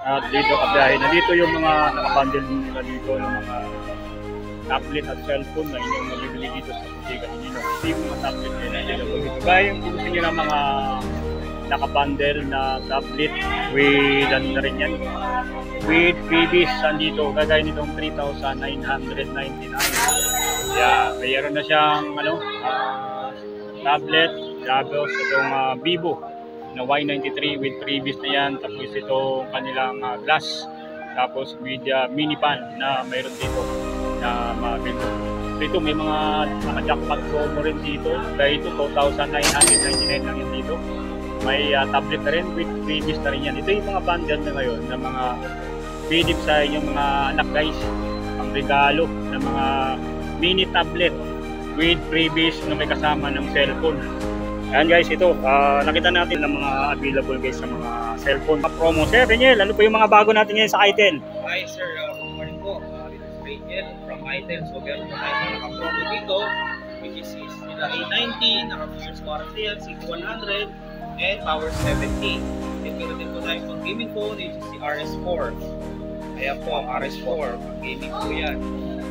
At dito kabiyahe na dito yung mga nakabundle nila dito ng mga tablet at cellphone na inyong mabibili dito sa Bodega ni Ninong. Ito yung mga tablet nila dito. Gaya yung gusto nyo ng mga nakabundle na tablet with ano na rin yan, with freebies andito. Kagaya nitong 3,999. Yeah, mayroon na siyang tablet, tapos itong Vivo na Y93 with freebies na yan, tapos itong kanilang glass, tapos with mini pan na mayroon dito na mabili. So ito may mga naka-jackpot promo rin dito, kaya ito 2,999 lang yan dito. May tablet na rin with freebies na rin yan. Ito yung mga bundle na ngayon na mga pinip sa inyong mga anak guys, ang regalo ng mga mini tablet with freebies na may kasama ng cellphone. Ayan guys, ito nakita natin ng mga available guys sa mga cellphone promo. Sir Reniel, ano po yung mga bago natin ngayon sa Itel? Hi sir, good morning po. This is Reniel from Itel. So meron po tayo mga naka-promo dito, which is nila A90, naka-2 years warranty yan, 6100 and power 70. And meron din po tayo pang gaming phone, which is si RS4. Ayan po ang RS4, pang gaming po yan.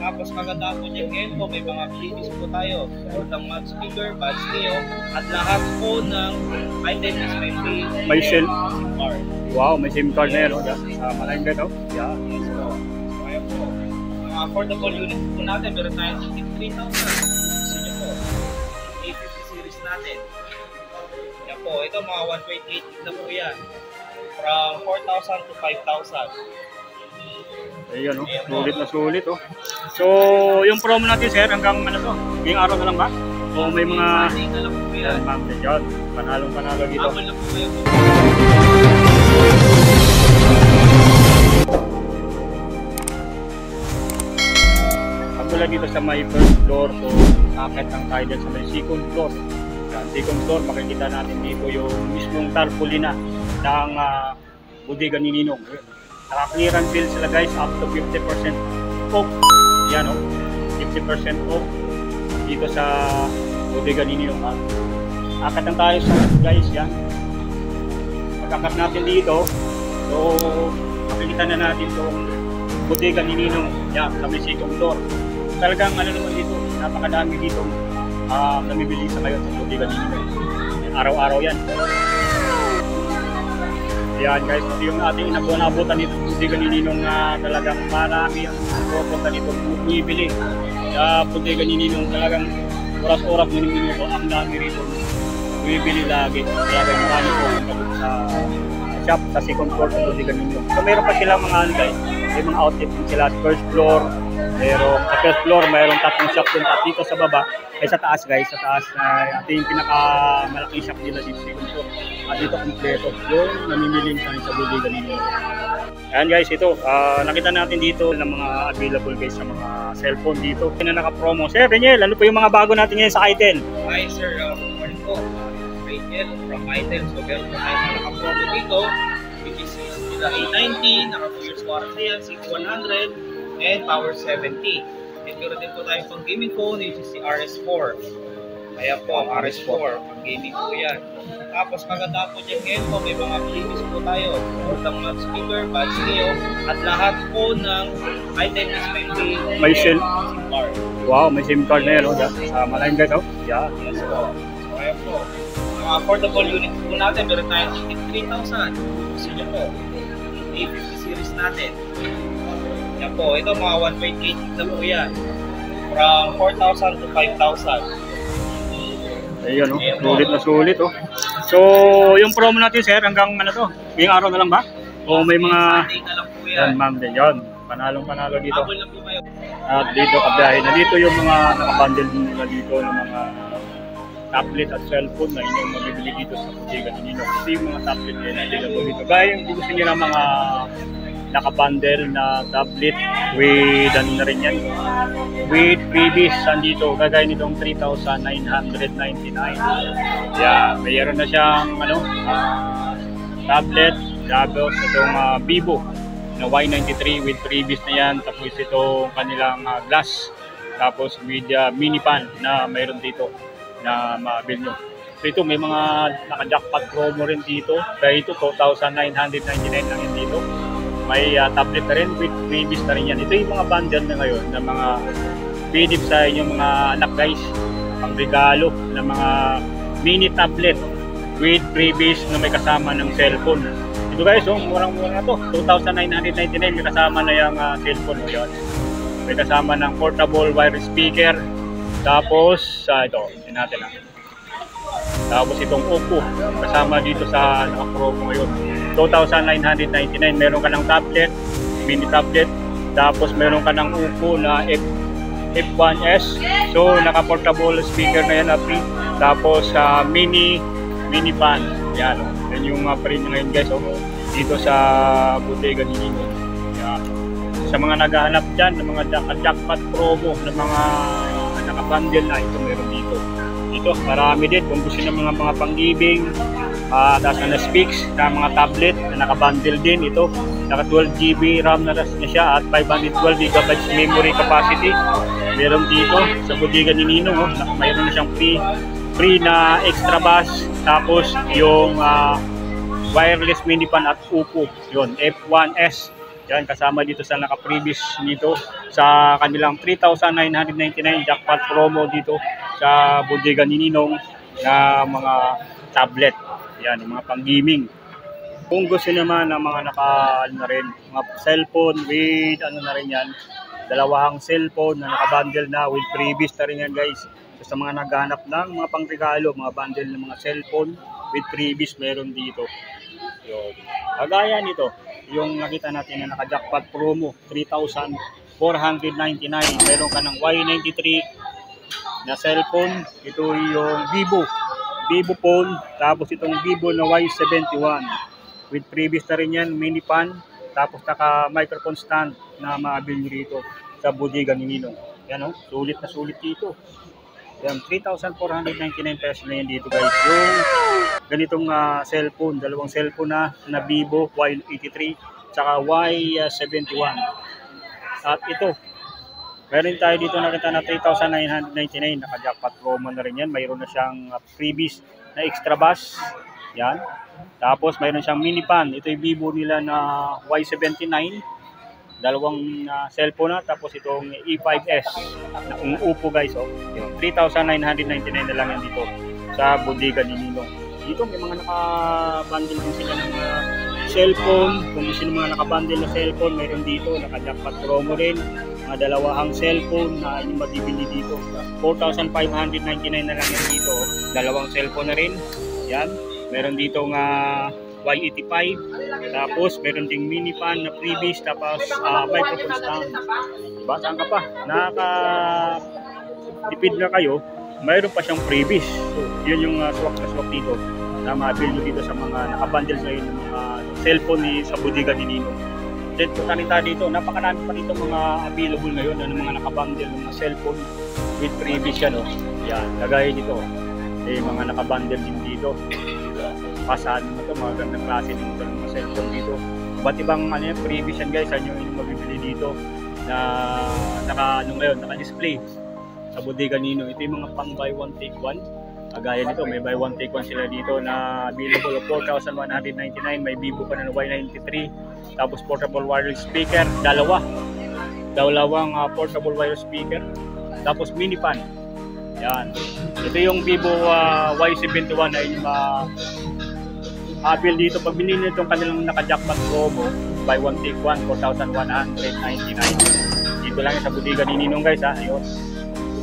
Tapos maganda po dyan ngayon po, may mga freebies po tayo. Full ng mag speaker, bad stereo, at lahat po ng item is may SIM card. Wow, may SIM card na yan. Maraming gano'n. Yeah. So ayan po. Mga affordable units po natin, meron tayong 3,000. Gusto nyo po, A50 series natin. Yan po, ito mga 128 na po yan. From 4,000 to 5,000. Ayan o, sulit na sulit o. So, yung promo natin sir, hanggang ano to? Ngayong araw na lang ba? O may mga... Sunday na lang po yan. Yan, panalong-panalo dito. Habol lang po kayo po. Mula dito sa may first floor, so akit ang tayo dyan sa may second floor. Yan, second floor, makikita natin dito yung mismong tarpaulin ng Bodega ni Ninong. Naka-clearance sale sila guys, up to 50% off. Yan o, 50% off dito sa Bodega ni Ninong. Akit ang tayo sa guys, yan. Pagkakat natin dito, so makikita na natin itong Bodega ni Ninong, yan, sa may second floor. Talagang ano naman dito, napakadami dito namibili sa ngayon sa Bodega ni Ninong. Araw-araw yan. Yan guys, ito yung ating inabutan dito sa Bodega ni Ninong na talagang marami ang pupunta dito bumibili. Sa Bodega ni Ninong talagang oras-oras minuto ang dami rito bumibili lagi. Talagang marami po sa shop sa second floor sa Bodega ni Ninong. So meron pa silang mga guys, may mga outlet din sila sa first floor. Pero sa first floor, mayroong tatlong shop dun at dito sa baba, ay sa taas guys, sa taas na ito yung pinakamalaking shop nila dito sa at dito kompleto yung namimiling sa Bodega ni Ninong. Ayan guys, ito, nakita natin dito ng mga available guys sa mga cellphone dito na naka-promo. Sir Reniel, ano po yung mga bago natin ngayon sa Itel? Hi sir, good morning po. This is Reniel from Itel. So meron po tayo mga naka-promo dito, which is nila A90, naka-2 years warranty yan, 6100 and power 70. And meron din po tayo pang gaming phone, which is si RS4. Ayan po ang RS4, pang gaming po yan. Tapos maganda po dyan ngayon po, may mga freebies po tayo. Full ng mag speaker, bad stereo, at lahat po ng item is may SIM card. Wow, may SIM card na yan. Maraming guys, oh. Yeah. Yes po. So ayan po. Mga affordable units po natin, meron tayong 3,000. Gusto nyo po, A50 series natin. Yan po, ito mga 128 na po yan. From 4,000 to 5,000. Ayun o, sulit na sulit o. So, yung promo natin sir, hanggang ano to? Ngayong araw na lang ba? O may mga... Sunday na lang po yan. Ma'am din yun. Panalong-panalo dito. Habol lang po kayo. At dito kabiyahe na dito yung mga nakabundle nila dito ng mga tablet at cellphone na inyong mabibili dito sa Bodega ni Ninong. Ito yung mga tablet na available dito. Gaya yung gusto nyo ng mga nakabundle na tablet with ano na rin yan, with freebies andito. Kagaya nitong 3,999. Yeah, mayroon na siyang tablet, tapos itong Vivo na Y93 with freebies na yan, tapos itong kanilang glass, tapos with mini pan na mayroon dito na mabili nyo. So ito may mga naka-jackpot promo rin dito, kaya ito 2,999 lang yan dito. may tablet na rin with freebies na rin yan. Ito yung mga bundle na ngayon na mga pinip sa inyong mga anak guys, pang regalo na mga mini tablet with freebies na may kasama ng cellphone. Ito guys, murang-mura na to, 2,999, may kasama na yung cellphone mo yun. May kasama ng portable wireless speaker. Tapos ito, yun natin lang. Tapos itong Oppo, kasama dito sa naka-promo ngayon, 2,999. Meron ka ng tablet, mini tablet. Tapos meron ka ng Oppo na F1S. So naka-portable speaker na yan na free. Tapos mini fan. Yan, yan yung print ngayon guys. Dito sa Bodega ni Ninong. Yan. Sa mga naghahanap dyan ng mga jackpot promo ng mga naka-bundle na ito, meron dito. Ito, marami din kung gusto ng mga pang-giving, tapos na speaks na mga tablet na naka-bundle din. Ito, naka 12 GB RAM na siya at 512 GB memory capacity. Meron dito sa Bodega ni Ninong, mayroon na siyang free na extra bass, tapos yung wireless mini fan at Oppo, yun, F1S. Yan, kasama dito sa naka-previous nito sa kanilang 3,999 jackpot promo dito sa Bodega ni Ninong na mga tablet. Yan, yung mga pang-gaming. Kung gusto naman ng mga na rin, mga cellphone with na rin yan, dalawang cellphone na naka-bundle na with previous na rin yan guys. So, sa mga naghahanap ng mga pang-regalo, mga bundle ng mga cellphone with previous, meron dito. Yun. Kagaya nito, yung nakita natin na naka-jackpot promo, 3,499. Meron ka ng Y93 na cellphone. Ito yung Vivo phone. Tapos itong Vivo na Y71. With previous na rin yan, mini fan. Tapos naka-microphone stand na maabil nyo rito sa Bodega ni Ninong. Yan o, sulit na sulit dito. Yan, 3,499 pesos na yan dito guys. Yung ganitong cellphone, dalawang cellphone na Vivo Y83 tsaka Y71. At ito, meron tayo dito nakita na 3,999, naka-jackpot promo na rin yan. Mayroon na siyang freebies na extra bass. Yan. Tapos mayroon siyang mini fan. Ito yung Vivo nila na Y79. Dalawang cellphone na, tapos itong E5S na Oppo guys, yung 3,999 na lang yan dito sa Bodega ni Ninong. Dito may mga naka-bundle din sila ng cellphone. Kung gusto ng mga naka-bundle na cellphone, mayroon dito naka-jackpot promo rin, mga dalawang cellphone na inyong mabibili dito, 4,599 na lang yan dito. Dalawang cellphone na rin yan. Meron dito nga Y85, tapos meron ding mini fan na freebies, tapos microphone stand. Diba? Saan ka pa? Nakaka-tipid na kayo, mayroon pa siyang freebies. So, yun yung swak na swak dito na ma-build dito sa mga nakabundle ngayon ng mga cellphone sa Bodega ni Ninong. Then, punta rin tayo dito, napakarami pa dito mga available ngayon ng mga nakabundle ng mga cellphone with freebies yan. Yan, lagay dito. Mga nakabundle din dito. Pasahan mo ito, mga gandang klase din ito ng mga cellphone dito. Ba't ibang previous yan guys, saan yung mabibili dito na naka-display sa Bodega Ninong. Ito yung mga pang buy one take one. Kagaya nito, may buy one take one sila dito na available of 4,199. May Vivo pa na Y93. Tapos portable wireless speaker, dalawang portable wireless speaker. Tapos mini fan. Yan. Ito yung Vivo Y71 na yung appeal dito. Pag binili nyo itong kanilang naka-jackpot promo, buy one take one, 4,199. Dito lang sa Bodega ni Ninong guys, ayun.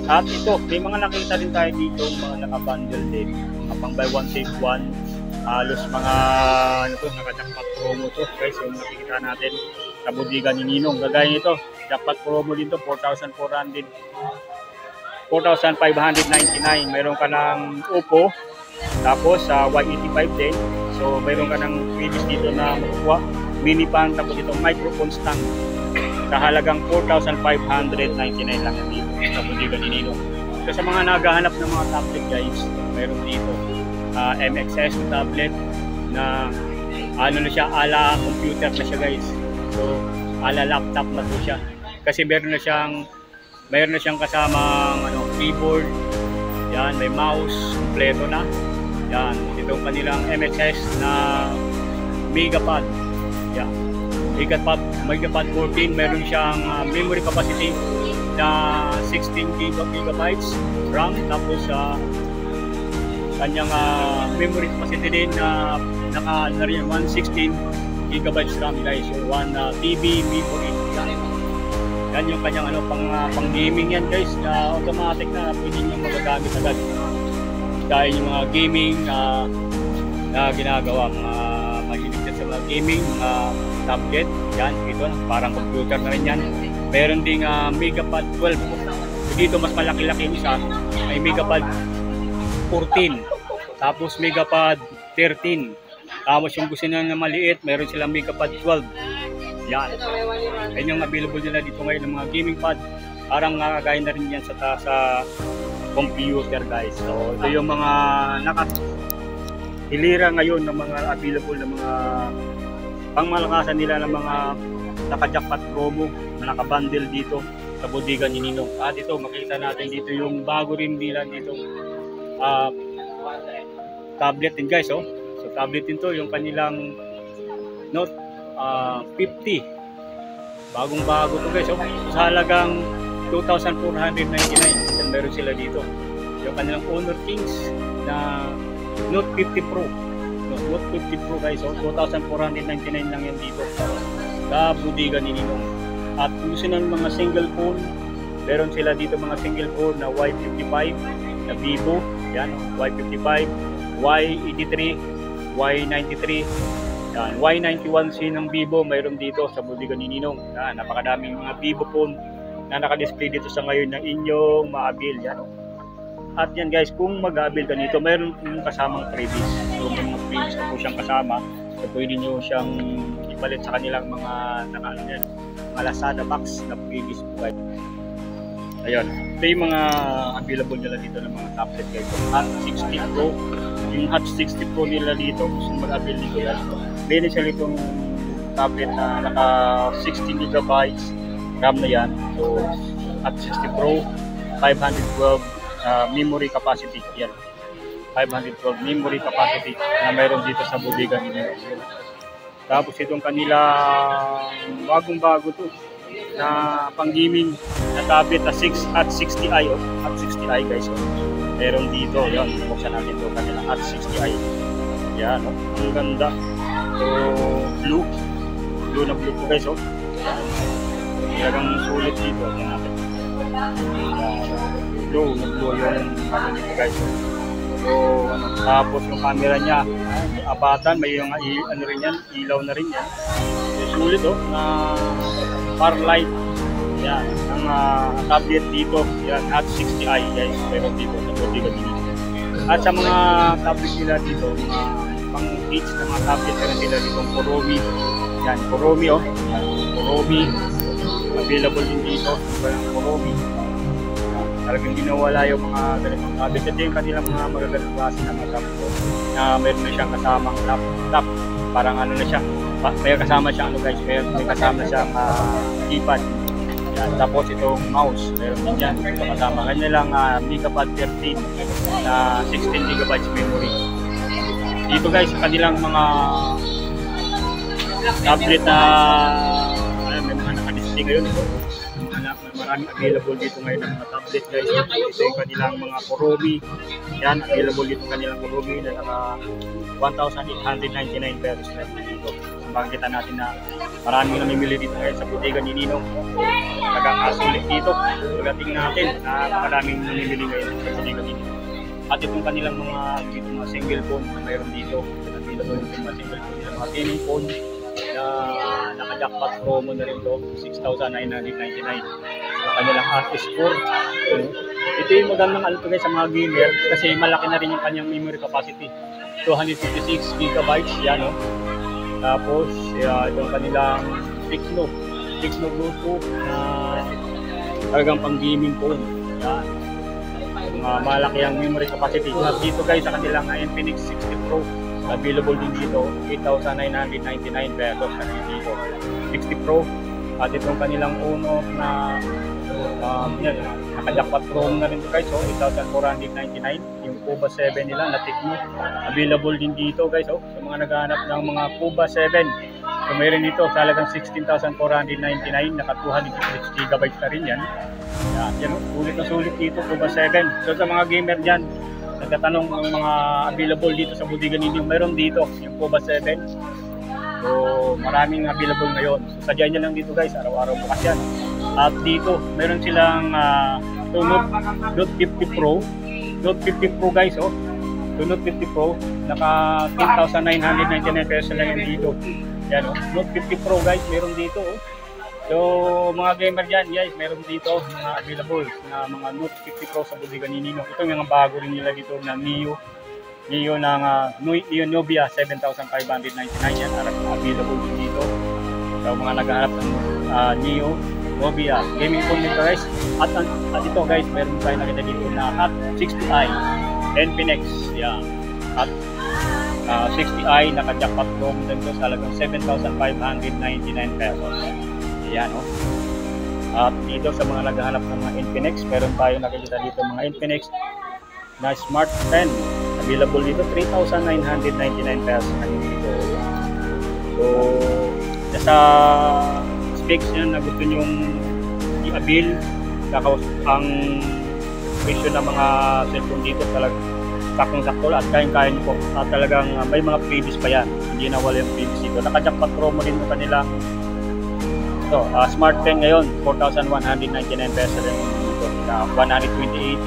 At ito, may mga nakita din tayo dito, mga naka-bundle din, mga pang buy one take one. Halos mga naka-jackpot promo to guys, yung nakikita natin sa Bodega ni Ninong. Gagaya nito, jackpot promo dito, 4,599. Mayroon ka ng Oppo, tapos Y85 din. So mayroon ka ng previous dito na makukuha, mini fan, tapos itong microphone stand sa halagang 4,599 lang yan dito sa Bodega ni Ninong. So sa mga naghahanap ng mga tablet guys, mayroon dito MXS tablet na na siya, ala computer na siya guys. So ala laptop na po siya. Kasi meron na siyang kasamang keyboard. Yan, may mouse, kompleto na. Yan, itong kanilang MXS na Megapad. Yan. Megapad 14, meron siyang memory capacity na 16 gigabytes RAM, tapos kanyang memory capacity din na naka 116 gigabytes RAM guys. So 1 TB V480 yan yung kanyang pang gaming yan guys, na automatic na pwede nyo magagamit agad dahil yung mga gaming na ginagawa, mga mahilig sa mga gaming tablet yan, ito parang computer na rin yan. Meron ding Megapad 12. So dito mas malaki-laki yung isa, may Megapad 14, tapos Megapad 13, tapos yung gusto na maliit, meron silang Megapad 12. Yan. Yan yung available nila dito ngayon ng mga gaming pad. Parang nakagaya na rin yan sa computer guys. So ito yung mga hilira ngayon ng mga available na mga pangmalakasan nila ng mga naka-jackpot promo na naka-bundle dito sa bodega ni Ninong. At ito makita natin dito yung bago rin nila dito tablet din guys. So tablet din to, yung kanilang Note 50. Bagong-bago to guys. So, sa halagang 2,499. Meron sila dito. Yung kanilang Honor Kings na Note 50 Pro. Note 50 Pro guys. So, 2,499 lang yan dito sa bodega ni Ninong. At kung gusto ng mga single phone, meron sila dito mga single phone na Y55 na Vivo. Yan, Y55, Y83, Y93, yan, Y91C ng Vivo, mayroon dito sa bodega ni Ninong. Yan, napakadaming mga Vivo phone na naka-display dito sa ngayon ng inyong ma-avail. Yan. At yan guys, kung mag-avail ka nito, mayroon yung kasamang freebies. So may mga freebies na po siyang kasama. So pwede nyo siyang ipalit sa kanilang mga mga Lazada box na freebies po guys. Ayun, ito yung mga available nila dito ng mga tablet guys. Hot 60 Pro, yung Hot 60 Pro nila dito, kung mag-avail dito guys. Meron sila itong tablet na naka 16 gigabytes RAM na yan. So, Hot 60 Pro, 512 memory capacity yan. 512 memory capacity na mayroon dito sa bodega nila. Tapos itong kanila bagong-bago to na pang-gaming na tablet na 6 at 60i at 60i guys. So, meron dito, yan, buksan natin ito kanila at 60i. Yan, ang ganda. So, blue na blue po guys. Talagang sulit dito. Yan natin. Blue yung dito guys. So, tapos yung camera niya, abatan, may yung rin yan, ilaw na rin yan. So, sulit na far light. Yan, ang tablet dito, yan, at 60i guys, meron dito sa bodega dito. At sa mga tablet nila dito, mga pang-kids na mga tablet meron sila dito, Kuromi. Yan, Kuromi Kuromi, available din dito, Kuromi. Talagang hindi nawala yung mga ganitong tablet. Ito yung kanilang mga magagandang klase na mga tablet na meron na siyang kasamang laptop. Parang na siya, may kasama siya guys, may kasama siyang keypad. Yan, tapos itong mouse, meron din yan. Ito kasama kanilang Megapad 13 na 16 gigabytes memory. Dito guys, kanilang mga tablet na may mga naka-display ngayon. Maraming available dito ngayon ng mga tablet guys. Ito yung kanilang mga Kuromi. Yan, available dito kanilang Kuromi na naka 1,899 pesos dito. Makikita natin na maraming namimili dito ngayon sa bodega ni Ninong. Talagang sulit dito. Pagdating natin na maraming namimili ngayon sa bodega ni Ninong. At itong kanilang mga single phone na mayroon dito. Available yung mga single phone ng mga gaming phone na naka-jackpot promo na rin ito, 6,999 sa kanilang Asus 4. Ito yung magandang guys sa mga gamer kasi malaki na rin yung kanyang memory capacity, 256 gigabytes yan Tapos itong kanilang Tecno Bluetooth na talagang pang gaming phone yan. Malaki ang memory capacity. At dito guys sa kanilang Infinix 60 Pro, available din dito, 8,999 pesos na dito. 60 Pro. At itong kanilang Uno na naka-jackpot Pro na rin guys, 8,499. Yung Kuba 7 nila na Tecno, available din dito guys. Sa mga naghahanap ng mga Kuba 7 So mayroon dito talagang 16,499, naka 256 GB na rin yan. Yan, sulit na sulit dito, Cuba 7. So sa mga gamer dyan, nagtatanong ng mga available dito sa bodega ninyo, mayroon dito yung Cuba 7. So maraming available ngayon. So sadyain nyo lang dito guys, araw-araw bukas yan. At dito, mayroon silang Note 50 Pro. Note 50 Pro guys, oh. So Note 50 Pro, naka 10,999 pesos lang yan dito. Yan, oh. Note 50 Pro guys, meron dito, oh. So mga gamer dyan, guys, meron dito mga available na mga Note 50 Pro sa bodega ni Ninong. Ito yung mga bago rin nila dito na Neo ng Neo Nubia 7,599 yan, available din dito. So mga naghahanap ng Neo Nubia gaming phone dito guys. At ito guys, meron tayo nakita dito na Hot 60i Infinix, yan. At 60i naka-jackpot Chrome dito sa halagang 7,599 pesos. Yan, oh. At dito sa mga naghahanap ng mga Infinix, meron tayo nakikita dito mga Infinix na Smart 10. Available dito 3,999 pesos na dito. So, sa specs nyo na gusto nyong i-avail, ang presyo ng mga cellphone dito talagang saktong-sakto at kayang-kaya nyo po. At talagang may mga freebies pa yan. Hindi na wala yung freebies dito. Naka-jackpot promo din mo kanilang Smart 10 ngayon, 4,199 pesos rin dito. 128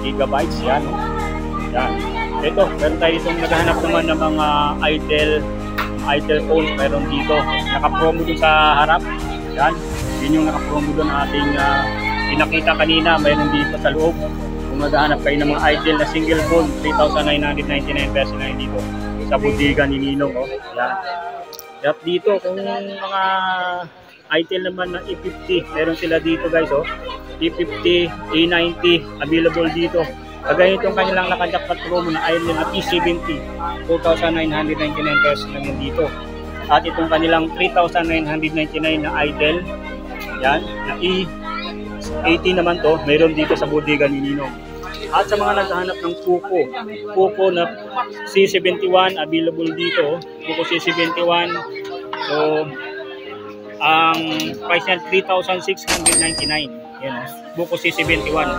gigabytes yan. Yan. Ito, meron tayo itong naghahanap naman ng mga Itel phones. Meron dito. Naka-promo dun sa harap. Yan. Yun yung naka-promo dun ating pinakita kanina. Meron dito sa loob. Kung naghahanap kayo ng mga Itel na single phone, 3,999 pesos na yun dito. Sa bodega ni Ninong. Oh. Yan. At dito, kung mga Itel naman na E50, meron sila dito guys, oh. E50, E90, available dito. Kagaya itong kanilang naka-jackpot promo na Itel na P70, 4,999 pesos lang yan dito. At itong kanilang 3,999 na Itel, yan, na E80 naman to, meron dito sa bodega ni Ninong. At sa mga naghahanap ng Poco na C71, available dito, Poco C71. So, ang price niya 3,699. Yan, Poco C71,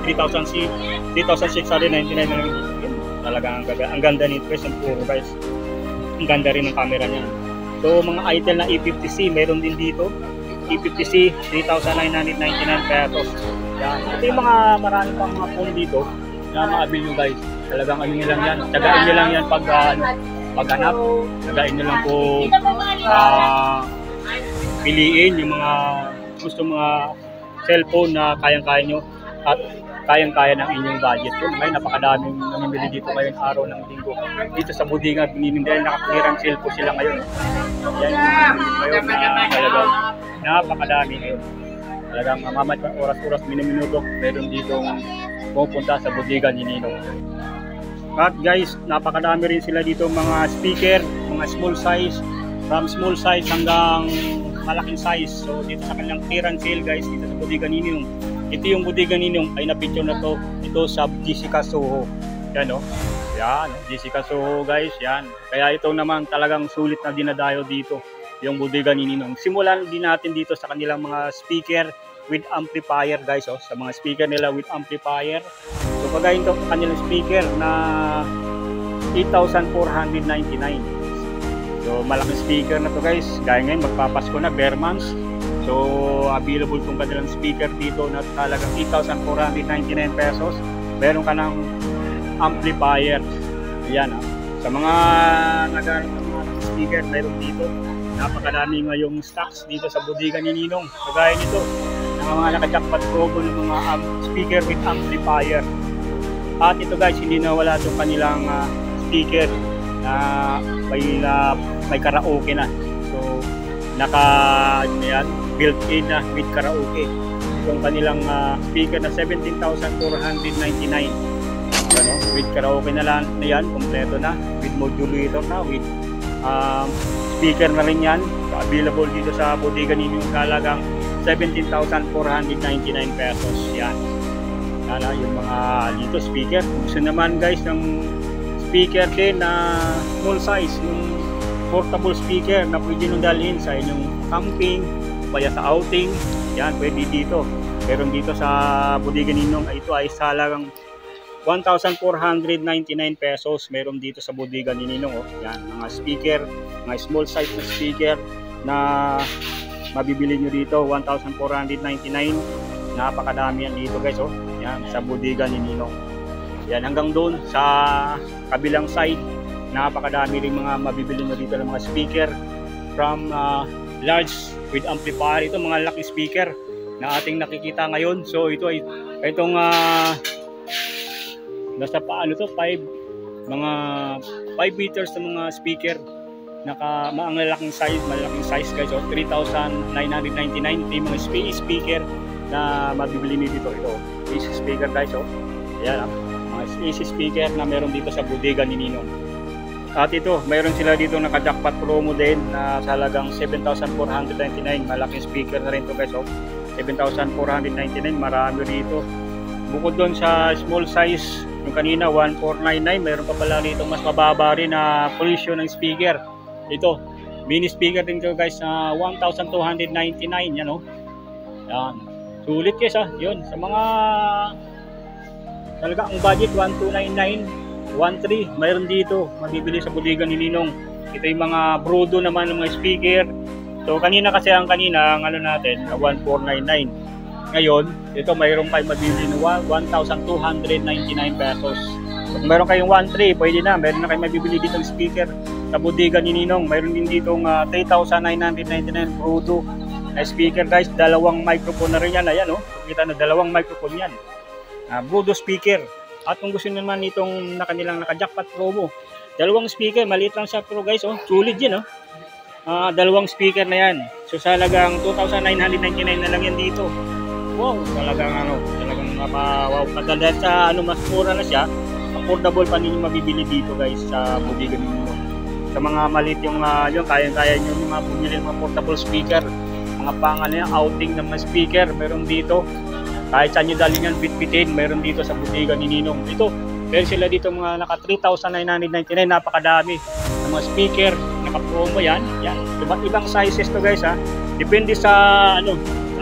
3,699. Talaga ang ganda nito guys, ang Poco guys. Ang ganda rin ng camera niya. So, mga Itel na E50C, meron din dito. E50C, 3,999 pesos. Yan. Ito yung mga marami pang mga phone dito na ma-avail nyo guys. Talagang ano nyo lang yan. Tsagain nyo lang yan paghanap. Tsagain nyo lang po piliin yung mga gusto mga cellphone na kayang-kaya nyo at kayang-kaya ng inyong budget. So, ngayon napakadaming namimili dito ngayon araw ng linggo. Dito sa bodega, dahil naka-clearance sale po sila ngayon. Yan ngayon na talagang napakadami ngayon. Talagang mamamat ng oras-oras, minuto, meron dito pupunta sa bodega ni Ninong. At guys, napakadami rin sila dito mga speaker, mga small size, from small size hanggang malaking size. So dito sa kanilang clearance sale guys, dito sa bodega ni Ninong. Ito yung bodega ni Ninong ay na-picture na to. Ito sa Jessica Soho. Yan o. Yan, Jessica Soho guys, yan. Kaya ito naman talagang sulit na dinadayo dito, yung bodega ni Ninong. Simulan din natin dito sa kanilang mga speaker with amplifier guys, oh. Sa mga speaker nila with amplifier. So kagaya ito kanilang speaker na 8,499. So malaking speaker na to guys. Gaya ngayon magpapasko na, bare months. So available tong kanilang speaker dito na talagang 8,499 pesos. Meron ka ng amplifier. Ayan, ah. Sa mga naghahanap ng mga speaker, meron dito. Napakadami ngayong stocks dito sa bodega ni Ninong. Kagaya nito, ng mga naka-jackpot promo ng mga speaker with amplifier. At ito guys, hindi na wala itong kanilang speaker na may karaoke na. So, built-in na with karaoke. Itong kanilang speaker na 17,499. Ano, with karaoke na lang na yan, kompleto na. With modulator na, with speaker na rin yan. Available dito sa bodega ninyo yung kalagang 17,499 pesos. Yan. Yan yung mga dito speaker. Gusto naman guys ng speaker din na small size, yung portable speaker na pwede nyo dalhin sa inyong camping, kaya sa outing, yan, pwede dito. Pero dito sa Bodega Ninong, ito ay salagang 1,499 pesos. Meron dito sa Bodega ni Ninong, oh. Yan, mga speaker, mga small size na speaker na mabibili nyo dito, 1,499. Napakadami yan dito guys, oh. Yan, sa Bodega ni Ninong. Yan, hanggang doon sa kabilang side, napakadami rin mga mabibili nyo dito ng mga speaker from large with amplifier. Ito mga laki speaker na ating nakikita ngayon. So ito ay itong nasa paano to, 5 meters na mga speaker, malaking size guys. So 3,999 yung mga speaker na mabibili nyo dito. Ito AC speaker guys, oh. Ayan, mga AC speaker na meron dito sa Bodega ni Ninong. At ito, mayroon sila dito naka-jackpot promo din na sa halagang 7,499. Malaking speaker na rin to guys, oh. 7,499, marami dito. Bukod doon sa small size, yung kanina 1,499, mayroon pa pala dito mas mababa rin na presyo ng speaker. Ito, mini speaker din to guys, na 1,299, yan, oh. Yan. Sulit guys, ah. Yun, sa mga talaga ang budget 1,299, 1,300, mayroon dito mabibili sa Bodega ni Ninong. Ito yung mga Brodo naman ng mga speaker. So kanina kasi ang ano natin 1,499. Ngayon, ito mayroon kayo mabibili na 1,299 pesos. So, kung mayroon kayong 1,300, pwede na. Mayroon na kayo mabibili dito ng speaker sa Bodega ni Ninong. Mayroon din dito 3,999 Brodo na speaker guys. Dalawang microphone na rin yan. Ayan, oh. Kita na dalawang microphone yan. Brodo speaker. At kung gusto naman itong kanilang naka-jackpot promo, dalawang speaker, maliit lang siya pero guys, oh, sulit yan, oh. Dalawang speaker na yan. So sa halagang 2,999 na lang yan dito. Wow, talagang wow. Dahil sa mas mura na siya, affordable pa ninyo mabibili dito guys sa Bodega ninyo. Sa mga maliit yung kaya-kaya nyo yung mga bumili ng mga portable speaker, mga outing ng mga speaker, meron dito. Kahit saan nyo dalhin yan, bit-bitin, meron dito sa Bodega ni Ninong. Ito, meron sila dito mga naka 3,999, napakadami ng mga speaker, naka-promo yan. Yan, iba't ibang sizes to guys, ha. Depende sa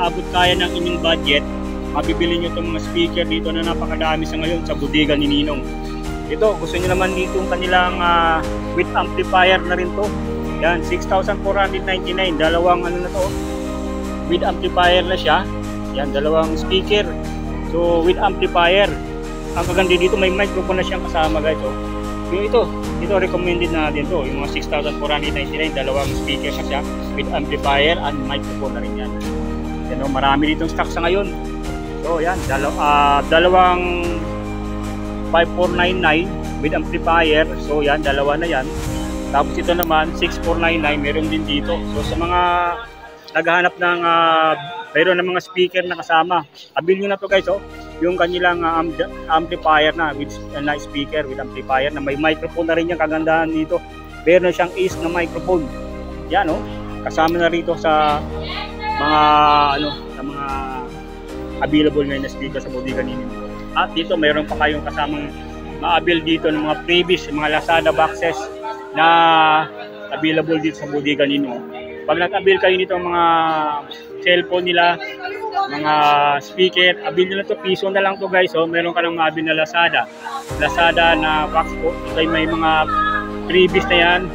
abot kaya ng inyong budget, mabibili nyo itong mga speaker dito na napakadami sa ngayon sa Bodega ni Ninong. Ito, gusto nyo naman dito yung kanilang with amplifier na rin to. Yan, 6,499, dalawang na to, with amplifier na siya. Yan, dalawang speaker. So, with amplifier. Ang kaganda dito, may microphone na siyang kasama guys. So, yung ito recommended na din to. Yung mga 6,499, dalawang speaker na siya with amplifier and microphone na rin yan. Yan, oh, marami ditong stock sa ngayon. So, yan, dalawang 5,499 with amplifier. So, yan, dalawa na yan. Tapos ito naman, 6,499, meron din dito. So, sa mga naghahanap ng mayroon ng mga speaker na kasama, abil nyo na to guys, oh, yung kanilang amplifier na with speaker with amplifier na may microphone na rin yung kagandahan dito. Meron siyang ace na microphone. Yan, oh, kasama na rito sa mga sa mga available na speaker sa Bodega ninyo. At dito mayroon pa kayong kasamang ma-avail dito ng mga previous, mga Lazada boxes na available dito sa Bodega ninyo. Pag nag-avail kayo nito mga cellphone nila, mga speaker, avail nyo na to, piso na lang to guys. So, meron ka ng ma-avail na Lazada na box po. Ito may mga previous na yan,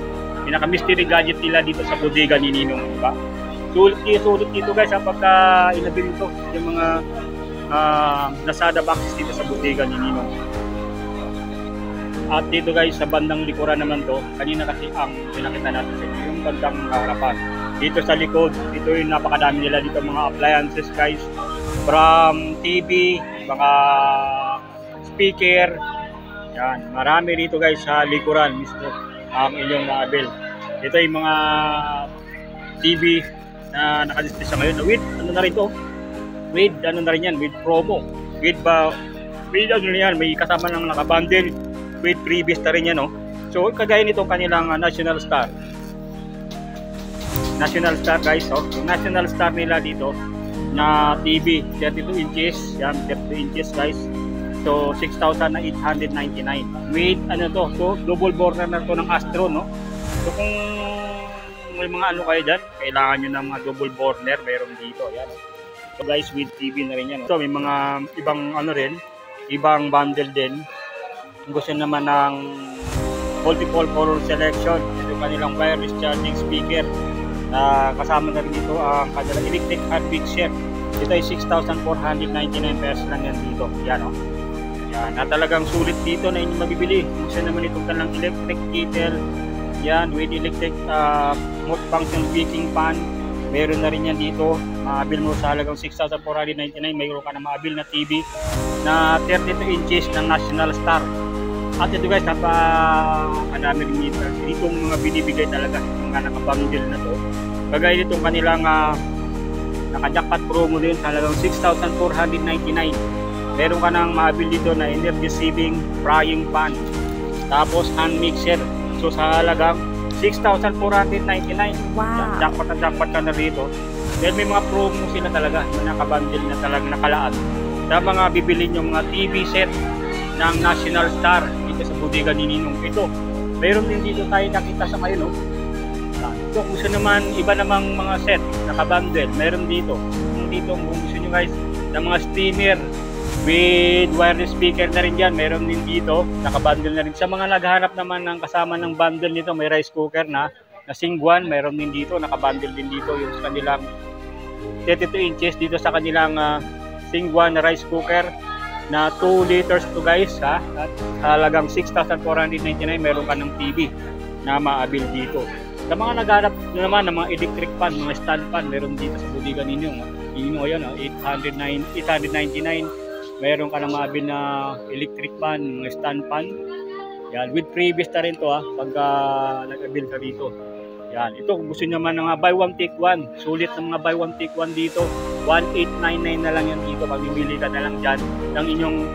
pinaka-mystery gadget nila dito sa Bodega ni Ninong, diba? Sulit dito guys, pagka inabil ito yung mga Lazada boxes dito sa Bodega ni Ninong. At dito guys, sa bandang likuran naman to, kanina kasi ang pinakita natin sa inyo, yung bandang harapan. Dito sa likod, dito yung napakadami nila dito mga appliances guys. From TV, mga speaker, yan, marami dito guys sa likuran mismo ang inyong ma-avail. Ito yung mga TV na nakadisplay sa ngayon with na rin to, with na rin yan, with promo, with yan, may kasama ng nakabundle with previous na rin yan, no? So kagaya nitong kanilang National Star guys, oh. Yung National Star nila dito na TV 32 inches, yan, 32 inches guys. So 6,899 with so double burner na to ng Astro, no? So So kung may mga ano kayo dyan, kailangan nyo ng mga double burner, meron dito. Ayan. So guys, with TV na rin yan. So may mga ibang ano rin, ibang bundle din. Kung gusto naman ng multiple color selection, ito kanilang wireless charging speaker. Kasama na rin dito ang kanilang electric hand mixer. Ito ay 6,499 pesos lang yan dito. Yan o. Yan, na talagang sulit dito na inyong mabibili. Kung saan naman itong kanilang electric kettle. Yan, with electric multifunction baking pan. Meron na rin yan dito. Maabil mo sa halagang 6,499. Mayroon ka na maabil na TV na 32 inches ng National Star. At ito guys, napakadami rin dito. Itong mga binibigay talaga, mga nakabundle na to. Kagaya itong kanilang naka-jackpot promo din sa halagang 6,499. Meron ka nang maabil dito na energy saving frying pan. Tapos hand mixer. So sa halagang 6,499. Wow. Jackpot ka na rito. Dahil may mga promo sila talaga na nakabundle na talagang nakalaan. Sa mga bibili nyo mga TV set ng National Star dito sa bodega ni Ninong. Ito, mayroon din dito tayo nakita sa kayo, no? Ito, kung gusto naman, iba namang mga set, nakabundle, meron dito. Dito, kung gusto nyo guys, ng mga steamer with wireless speaker na rin dyan, meron din dito, nakabundle na rin. Sa mga naghahanap naman ng kasama ng bundle nito, may rice cooker na Singguan, meron din dito, nakabundle din dito yung sa kanilang 32 inches dito sa kanilang Singguan na rice cooker na 2 liters to guys, ha? At halagang 6,499, meron ka ng TV na maabil dito. Sa mga naghanap naman ng mga electric pan, mga stand pan, meron dito sa bodega ninyo. Ninyo yan, 899. Meron ka na maabil na electric pan, mga stand pan. Yan, with previous na rin to, ha, pagka nag-abil ka dito. Yan, ito kung gusto nyo naman ng buy one take one, sulit ng mga buy one take one dito, 1,899 na lang yan dito. Pag-ibili ka na lang dyan ng inyong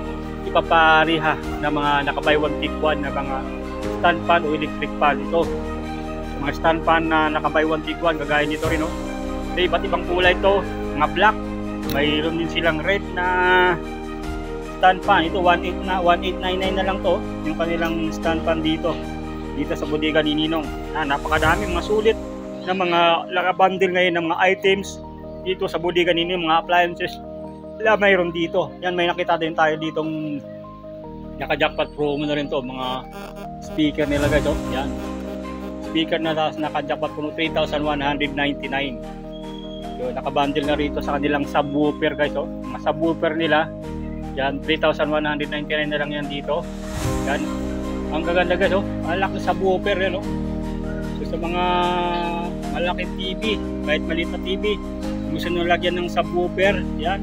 ipapariha na mga naka-buy one take one na mga stand pan o electric pan. Ito, mga stand pan na naka-buy one take one, gagaya nito rin, no? Ito, iba't ibang kulay ito, mga black, mayroon din silang red na stand pan. Ito, 1,899 na lang to, yung kanilang stand pan dito sa bodega ni Ninong. Napakadami mga sulit na mga nakabundle ngayon ng mga items dito sa bodega ni Ninong, mga appliances. Mayroon dito. Yan, may nakita din tayo ditong naka-jackpot promo na rin to, mga speaker nila guys. Oh. Yan. Speaker na naka-jackpot promo 3,199. Yun, nakabundle na rito sa kanilang subwoofer guys. Oh. Mga subwoofer nila. Yan, 3,199 na lang yan dito. Yan. Ang gaganda guys, oh. Malaki subwoofer yan, oh. So sa mga malaking TV, kahit maliit na TV, gusto nyo lagyan ng subwoofer, yan.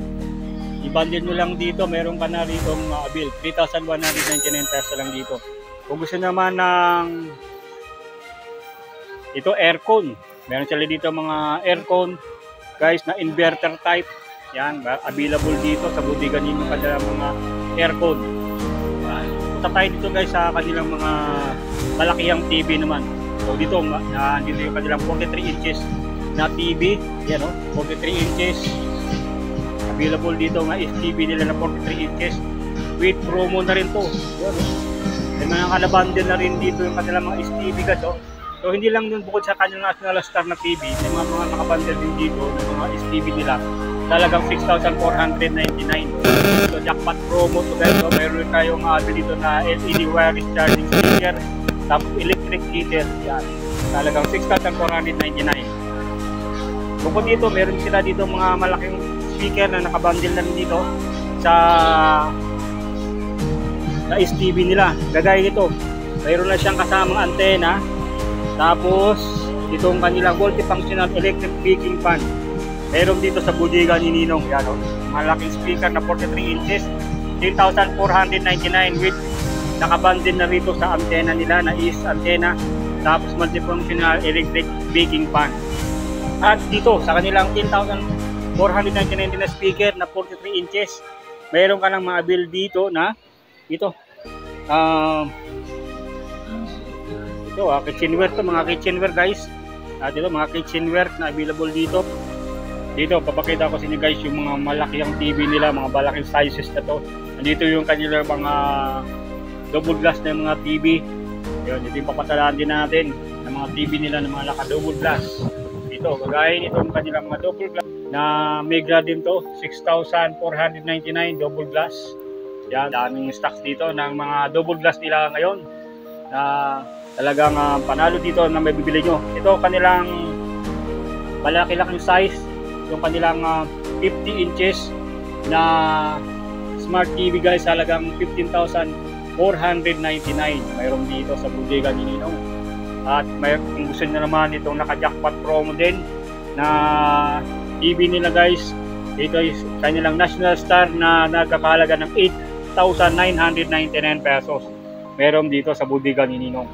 I-bundle nyo lang dito, meron ka na rito mga bill. 3,199 pesos lang dito. Kung gusto naman ng ito, aircon. Meron sila dito mga aircon, guys, na inverter type. Yan, available dito sa bodega ninyo kada mga aircon. Punta tayo dito guys sa kanilang mga malakihang TV naman. So dito, dito yung kanilang 43 inches na TV. Yan, oh, 43 inches. Available dito nga is TV nila na 43 inches. With promo na rin to. Yan, oh. May mga kalabandel na rin dito yung kanilang mga STV guys, oh. So hindi lang dun bukod sa kanilang National Star na TV, may mga nakabundle din dito ng mga STV nila. Talagang 6,499. So jackpot promo to guys. So mayroon tayong dito na LED wireless charging speaker, tapos electric heater. Yan. Talagang 6,499. Bukod dito, meron sila dito mga malaking speaker na nakabundle na rin dito sa STV nila. Gagaya nito, mayroon na siyang kasamang antena. Tapos itong kanilang multifunctional electric baking pan. Meron dito sa bodega ni Ninong. Yan, oh. Malaking speaker na 43 inches, 3,499 with nakabundle na rito sa antena nila na is antena. Tapos multifunctional electric baking pan. At dito sa kanilang 10,499 na speaker na 43 inches, meron ka ng mga bill dito na ito. Ito, kitchenware to, mga kitchenware guys. At ito, mga kitchenware na available dito. Dito, papakita ko sa inyo guys yung mga malakihang TV nila, mga malaking sizes na to. Nandito yung kanilang mga double glass na mga TV. Yun, ito yung papasalahan din natin ng ng mga TV nila ng mga naka-double glass. Ito, kagaya nitong kanilang mga double glass na Migra din to, 6,499 double glass. Yan, daming stocks dito ng mga double glass nila ngayon na talagang panalo dito na may bibili nyo. Ito kanilang malaki-laking size, yung kanilang 50 inches na Smart TV guys, halagang 15,499. Mayroon dito sa bodega ni Ninong. At kung gusto nyo naman itong naka-jackpot promo din na TV nila guys, ito is kanilang National Star na nagkakahalaga ng 8,999 pesos. Meron dito sa bodega ni Ninong.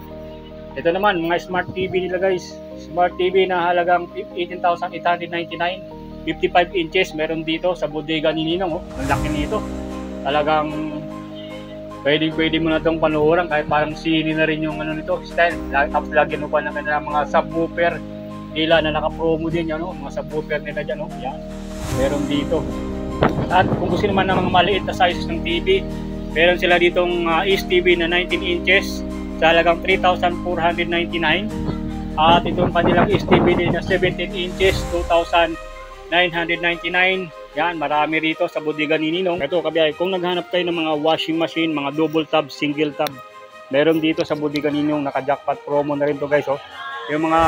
Ito naman mga Smart TV nila guys, Smart TV na halagang 18,899, 55 inches meron dito sa bodega ni Ninong. Ang laki nito. Talagang pwede mo na itong panuhuran kahit parang sini na rin yung ano nito style. Tapos lagyan mo pa ng mga subwoofer nila na naka-promo din yan, mga subwoofer nila dyan, yan. Meron dito. At kung gusto naman ng mga maliit na sizes ng TV, meron sila ditong East TV na 19 inches sa halagang 3,499. At itong kanilang East TV din na 17 inches, 2,999. Yan, marami rito sa bodega ni Ninong. Ito kabiyay, kung naghanap kayo ng mga washing machine, mga double tab, single tab, meron dito sa bodega ni Ninong, naka-jackpot promo na rin to guys. Yung mga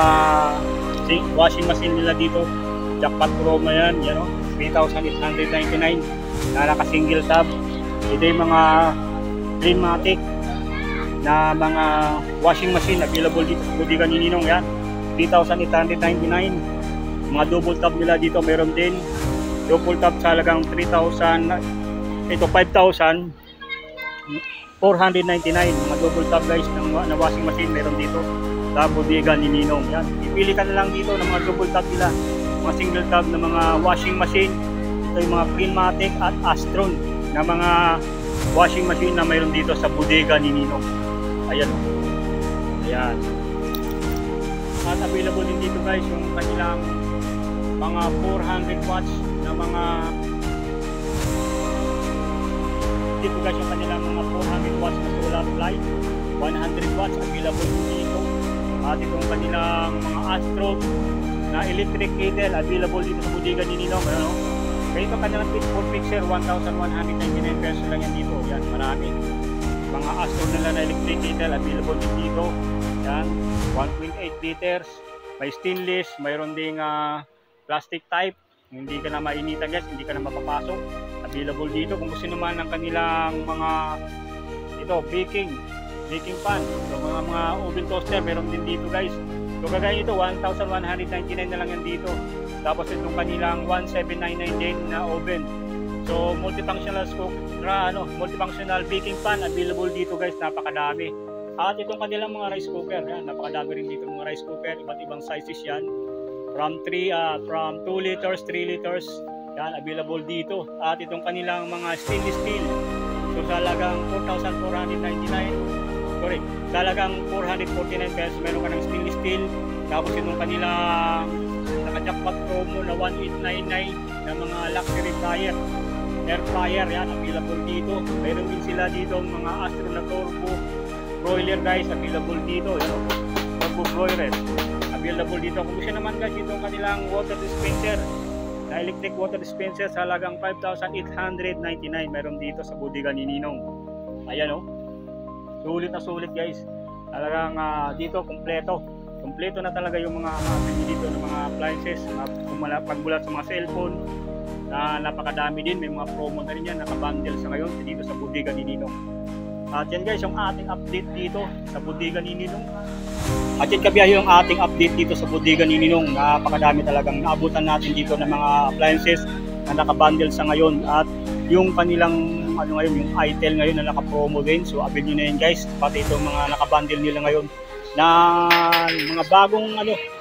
washing machine nila dito, jackpot promo yan, 3,899 na naka-single tab. Ito yung mga Greenmatic na mga washing machine available dito sa bodega ni Ninong, yan, 3,899. Mga double tab nila dito meron din. Double tab sa halagang 3,000, ito 5,499. Mga double tab guys na washing machine meron dito sa bodega ni Ninong. Yan, ipili ka na lang dito ng mga double tab nila, mga single tab na mga washing machine. Ito yung mga Greenmatic at Astron na mga washing machine na meron dito sa bodega ni Ninong. Ayan. Ayan. At available din dito guys yung kanilang mga 400 watts na mga dito guys yung kanilang mga 400 watts na solar light, 100 watts available dito. At itong kanilang mga Astro na electric kettle available dito sa bodega ni Ninong. Kaya ito kanilang 4 picture 1,199 pesos lang yan dito. Yan, marami mga Astro nila na electric kettle available dito. Yan, 1.8 liters, may stainless, mayroon ding plastic type, hindi ka na mainitan guys, hindi ka na mapapasok. Available dito. Kung gusto naman ng kanilang mga baking pan, so mga oven toaster meron din dito guys. So kagaya ito 1,199 na lang yan dito. Tapos itong kanilang 1,799 din na oven. So multifunctional multifunctional baking pan available dito guys, napakadami. At itong kanilang mga rice cooker, yan, napakadami rin dito mga rice cooker, iba't ibang sizes yan. From 2 liters, 3 liters, yan, available dito. At itong kanilang mga stainless steel, so sa halagang 4,499, sa halagang 449 pesos, meron ka ng stainless steel. Tapos itong kanilang naka-jackpot promo na 1,899 na mga luxury fryer, air fryer, yan, available dito. Meron din sila dito mga Astro na turbo broiler guys, available dito, turbo broiler available dito. Kung gusto naman guys, itong kanilang water dispenser na electric water dispenser sa halagang 5,899 meron dito sa bodega ni Ninong. Ayan sulit na sulit guys. Talagang dito kompleto na talaga yung mga dito ng mga appliances, pagbulat sa mga cellphone na napakadami din. May mga promo na rin yan, nakabundle sa ngayon dito sa bodega ni Ninong. At yan guys yung ating update dito sa bodega ni Ninong. At yan kabiyahe yung ating update dito sa bodega ni Ninong. Napakadami talagang naabutan natin dito ng mga appliances na nakabundle sa ngayon. At yung kanilang yung itel ngayon na naka-promo din. So abil nyo na yun guys. Pati itong mga nakabundle nila ngayon na mga bagong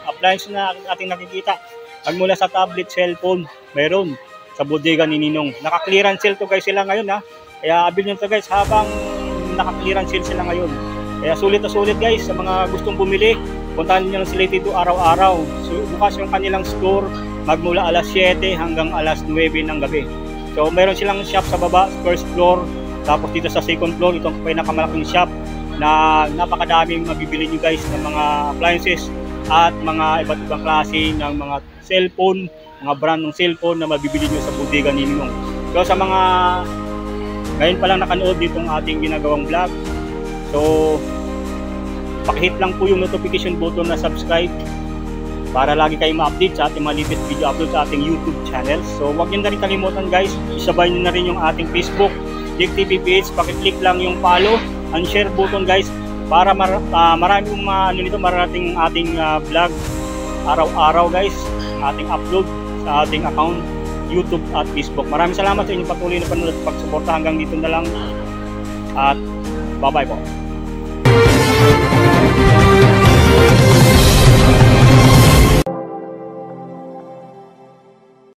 appliance na ating nakikita. Magmula sa tablet, cellphone, mayroon sa bodega ni Ninong. Naka-clearance sale to guys sila ngayon Kaya abil nyo to guys habang naka-clearance sale sila ngayon. Kaya sulit na sulit guys sa mga gustong bumili. Puntahan niyo lang sila dito araw-araw. So, bukas yung kanilang store magmula alas 7 hanggang alas 9 ng gabi. So meron silang shop sa baba, first floor. Tapos dito sa second floor, itong pinakamalaking shop na napakadaming mabibili nyo guys ng mga appliances at mga iba't ibang klase ng mga cellphone, mga brand ng cellphone na mabibili nyo sa bodega ni Ninong. So sa mga ngayon pa lang nakanood ditong ating ginagawang vlog, so pakihit lang po yung notification button na subscribe para lagi kayong ma-update sa ating mga latest video upload sa ating YouTube channel. So huwag nyo na rin kalimutan guys, isabay nyo na rin yung ating Facebook, Jake TV page, pakiclick lang yung follow and share button guys para maraming mararating ating vlog araw-araw guys, ating upload sa ating account YouTube at Facebook. Maraming salamat sa inyong patuloy na panonood at pagsuporta. Hanggang dito na lang at bye bye po.